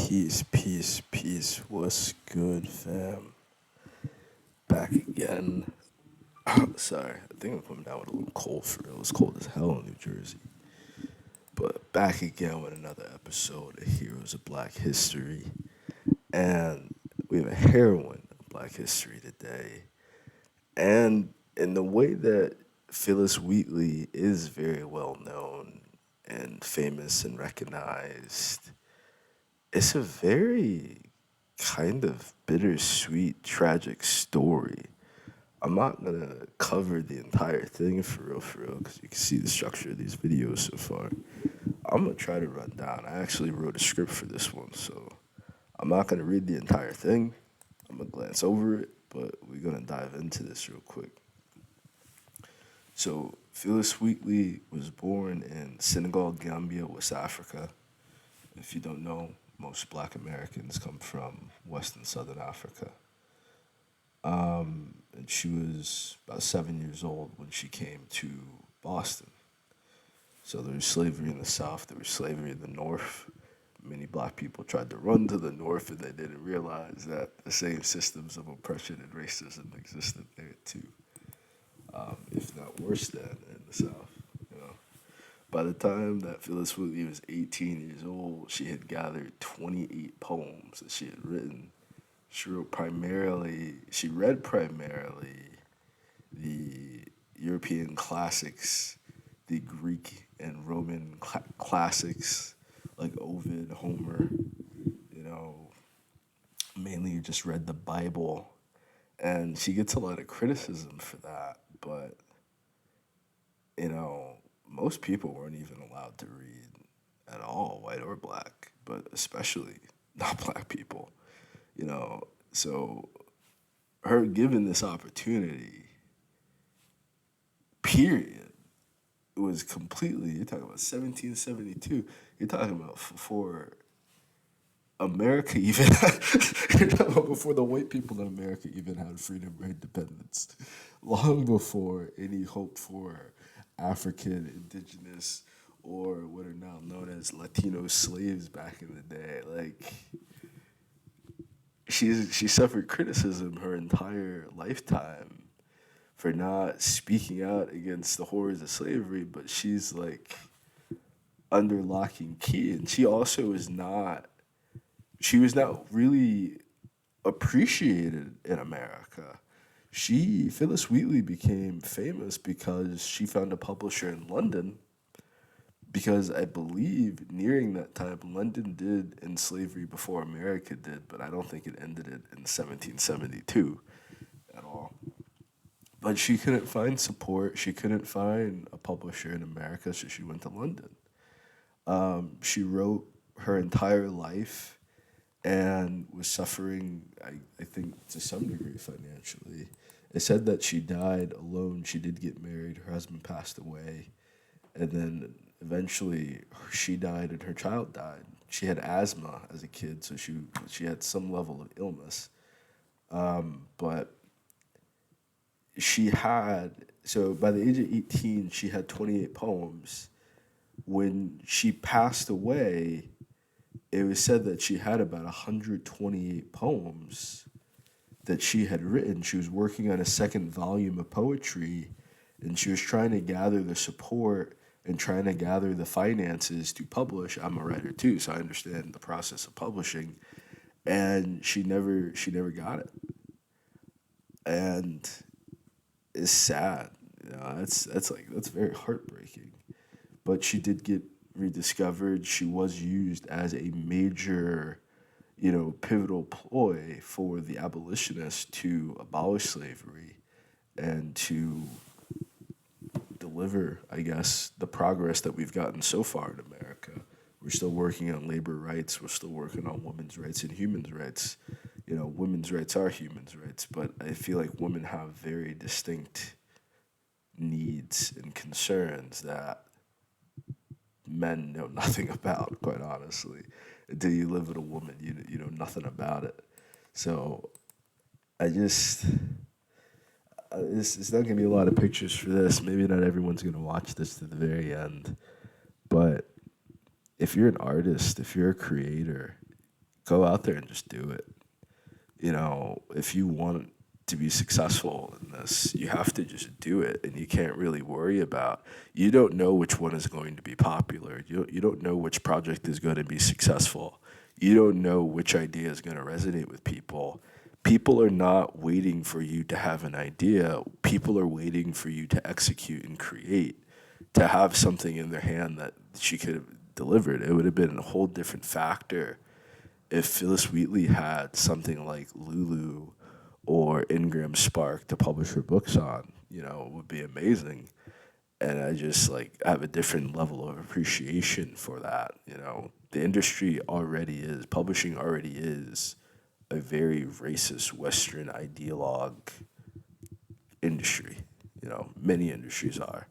Peace, peace, peace. What's good, fam? Back again. Sorry, I think I'm coming down with a little cold for real. It's cold as hell in New Jersey. But back again with another episode of Heroes of Black History. And we have a heroine of Black History today. And in the way that Phyllis Wheatley is very well known and famous and recognized, it's a very kind of bittersweet, tragic story. I'm not gonna cover the entire thing for real, because you can see the structure of these videos so far. I'm gonna try to run down. I actually wrote a script for this one, so I'm not gonna read the entire thing. I'm gonna glance over it, but we're gonna dive into this real quick. So, Phyllis Wheatley was born in Senegal, Gambia, West Africa. If you don't know, most black Americans come from West and Southern Africa. And she was about 7 years old when she came to Boston. So there was slavery in the South, there was slavery in the North. Many black people tried to run to the North, and they didn't realize that the same systems of oppression and racism existed there too, if not worse than in the South. You know, by the time that Phyllis Wheatley was 18 years old, she had gathered 28 poems that she had written. She read primarily the European classics, the Greek and Roman classics like Ovid, Homer, you know, mainly just read the Bible. And she gets a lot of criticism for that, but, you know, most people weren't even allowed to read at all, white or black, but especially not black people, you know. So her given this opportunity, period, was completely, you're talking about 1772, you're talking about before America even you're talking about before the white people in America even had freedom or independence, long before any hope for African, indigenous, or what are now known as Latino slaves back in the day. Like, she suffered criticism her entire lifetime for not speaking out against the horrors of slavery, but she's like under lock and key, and she was not really appreciated in America. Phyllis Wheatley became famous because she found a publisher in London, because I believe nearing that time, London did end slavery before America did, but I don't think it ended it in 1772 at all. But she couldn't find support. She couldn't find a publisher in America, so she went to London. She wrote her entire life and was suffering, I think, to some degree financially. It said that she died alone. She did get married. Her husband passed away. And then eventually she died and her child died. She had asthma as a kid, so she had some level of illness. But so by the age of 18, she had 28 poems. When she passed away, it was said that she had about 128 poems that she had written. She was working on a second volume of poetry, and she was trying to gather the support and trying to gather the finances to publish. I'm a writer too, so I understand the process of publishing. And she never got it. And it's sad. You know, that's very heartbreaking. But she did get rediscovered. She was used as a major, pivotal ploy for the abolitionists to abolish slavery and to deliver, I guess, the progress that we've gotten so far in America. We're still working on labor rights. We're still working on women's rights and human rights. Women's rights are human rights, but I feel like women have very distinct needs and concerns that men know nothing about, quite honestly. Until you live with a woman, you know nothing about it. So I just, it's not going to be a lot of pictures for this. Maybe not everyone's going to watch this to the very end. But if you're an artist, if you're a creator, Go out there and just do it. If you want to be successful in this, you have to just do it, and you can't really worry about. You don't know which one is going to be popular. You don't know which project is going to be successful. You don't know which idea is going to resonate with people. People are not waiting for you to have an idea. People are waiting for you to execute and create, to have something in their hand that she could have delivered. It would have been a whole different factor if Phyllis Wheatley had something like Lulu or Ingram Spark to publish her books on. It would be amazing. And I just like have a different level of appreciation for that. The industry already is, publishing already is a very racist Western ideologue industry. Many industries are,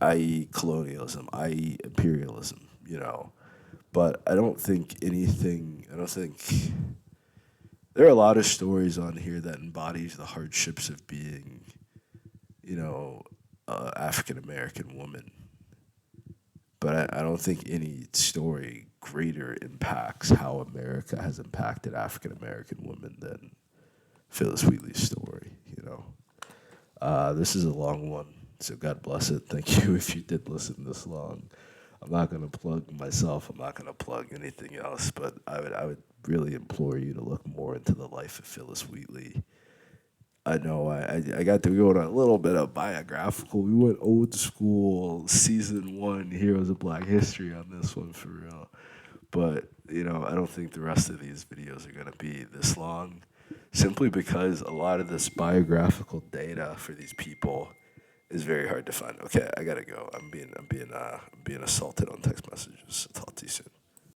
i.e., colonialism, i.e., imperialism. But I don't think there are a lot of stories on here that embodies the hardships of being, African American woman. But I don't think any story greater impacts how America has impacted African American women than Phyllis Wheatley's story. This is a long one, so God bless it. Thank you if you did listen this long. I'm not gonna plug myself. I'm not gonna plug anything else. But I would really implore you to look more into the life of Phyllis Wheatley. I know I got to go on a little bit of biographical. We went old school, season one, Heroes of Black History on this one for real. But I don't think the rest of these videos are gonna be this long, simply because a lot of this biographical data for these people is very hard to find. Okay, I gotta go. I'm being assaulted on text messages. I'll talk to you soon.